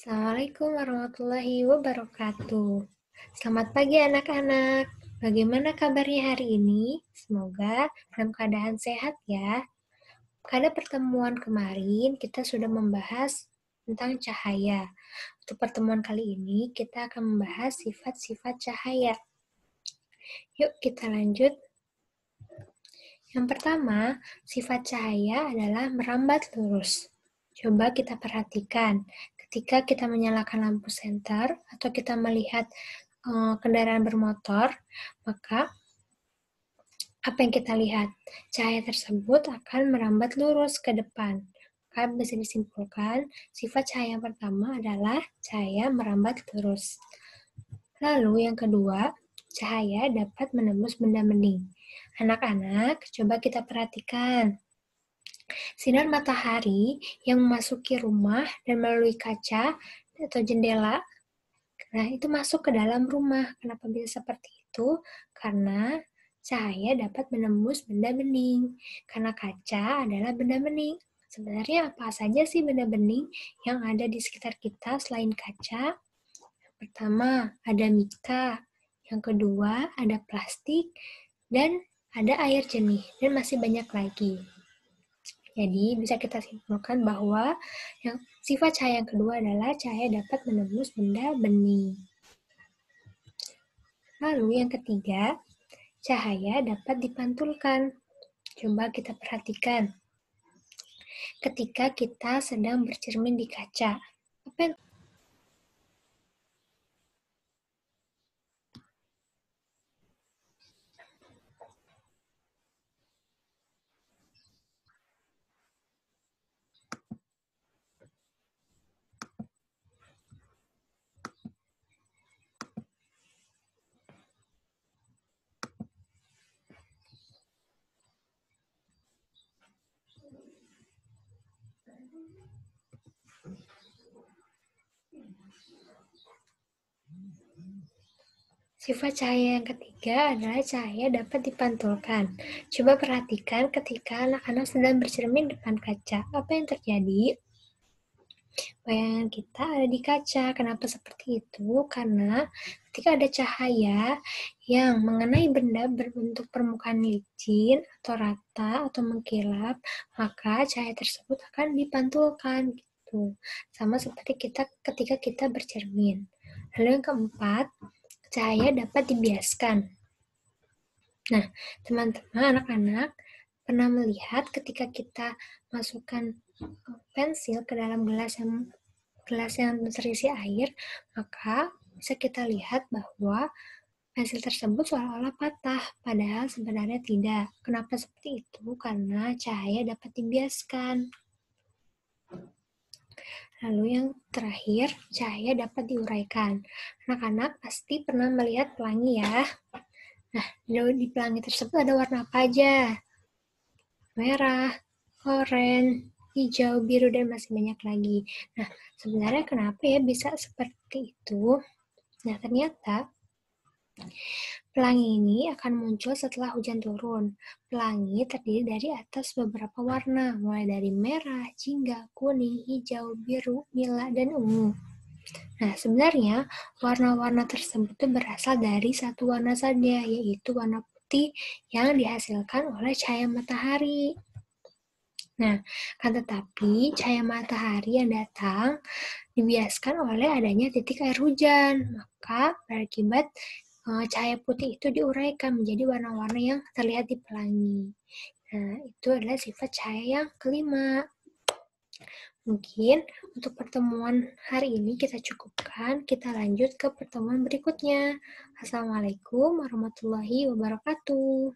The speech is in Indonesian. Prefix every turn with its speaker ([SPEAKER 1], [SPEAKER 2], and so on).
[SPEAKER 1] Assalamualaikum warahmatullahi wabarakatuh. Selamat pagi anak-anak. Bagaimana kabarnya hari ini? Semoga dalam keadaan sehat ya. Pada pertemuan kemarin kita sudah membahas tentang cahaya. Untuk pertemuan kali ini kita akan membahas sifat-sifat cahaya. Yuk kita lanjut. Yang pertama, sifat cahaya adalah merambat lurus. Coba kita perhatikan, ketika kita menyalakan lampu senter atau kita melihat kendaraan bermotor, maka apa yang kita lihat? Cahaya tersebut akan merambat lurus ke depan. Maka bisa disimpulkan, sifat cahaya yang pertama adalah cahaya merambat lurus. Lalu yang kedua, cahaya dapat menembus benda bening. Anak-anak, coba kita perhatikan. Sinar matahari yang memasuki rumah dan melalui kaca atau jendela, nah itu masuk ke dalam rumah. Kenapa bisa seperti itu? Karena cahaya dapat menembus benda bening. Karena kaca adalah benda bening. Sebenarnya apa saja sih benda bening yang ada di sekitar kita selain kaca? Pertama, ada mika. Yang kedua, ada plastik. Dan ada air jernih. Dan masih banyak lagi. Jadi, bisa kita simpulkan bahwa sifat cahaya yang kedua adalah cahaya dapat menembus benda bening. Lalu yang ketiga, cahaya dapat dipantulkan. Coba kita perhatikan. Ketika kita sedang bercermin di kaca, apa yang sifat cahaya yang ketiga adalah cahaya dapat dipantulkan. Coba perhatikan ketika anak-anak sedang bercermin depan kaca. Apa yang terjadi? Bayangan kita ada di kaca. Kenapa seperti itu? Karena ketika ada cahaya yang mengenai benda berbentuk permukaan licin atau rata atau mengkilap, maka cahaya tersebut akan dipantulkan gitu. Sama seperti ketika kita bercermin. Lalu yang keempat, cahaya dapat dibiaskan. Nah, teman-teman, anak-anak pernah melihat ketika kita masukkan pensil ke dalam gelas yang terisi air, maka bisa kita lihat bahwa pensil tersebut seolah-olah patah, padahal sebenarnya tidak. Kenapa seperti itu? Karena cahaya dapat dibiaskan. Lalu yang terakhir, cahaya dapat diuraikan. Anak-anak pasti pernah melihat pelangi ya. Nah, di pelangi tersebut ada warna apa aja? Merah, oranye, hijau, biru, dan masih banyak lagi. Nah, sebenarnya kenapa ya bisa seperti itu? Nah, ternyata pelangi ini akan muncul setelah hujan turun. Pelangi terdiri dari atas beberapa warna, mulai dari merah, jingga, kuning, hijau, biru, nila, dan ungu. Nah, sebenarnya warna-warna tersebut berasal dari satu warna saja, yaitu warna putih yang dihasilkan oleh cahaya matahari. Nah, kan tetapi cahaya matahari yang datang dibiaskan oleh adanya titik air hujan, maka berakibat cahaya putih itu diuraikan menjadi warna-warna yang terlihat di pelangi. Nah, itu adalah sifat cahaya yang kelima. Mungkin untuk pertemuan hari ini kita cukupkan, kita lanjut ke pertemuan berikutnya. Assalamualaikum warahmatullahi wabarakatuh.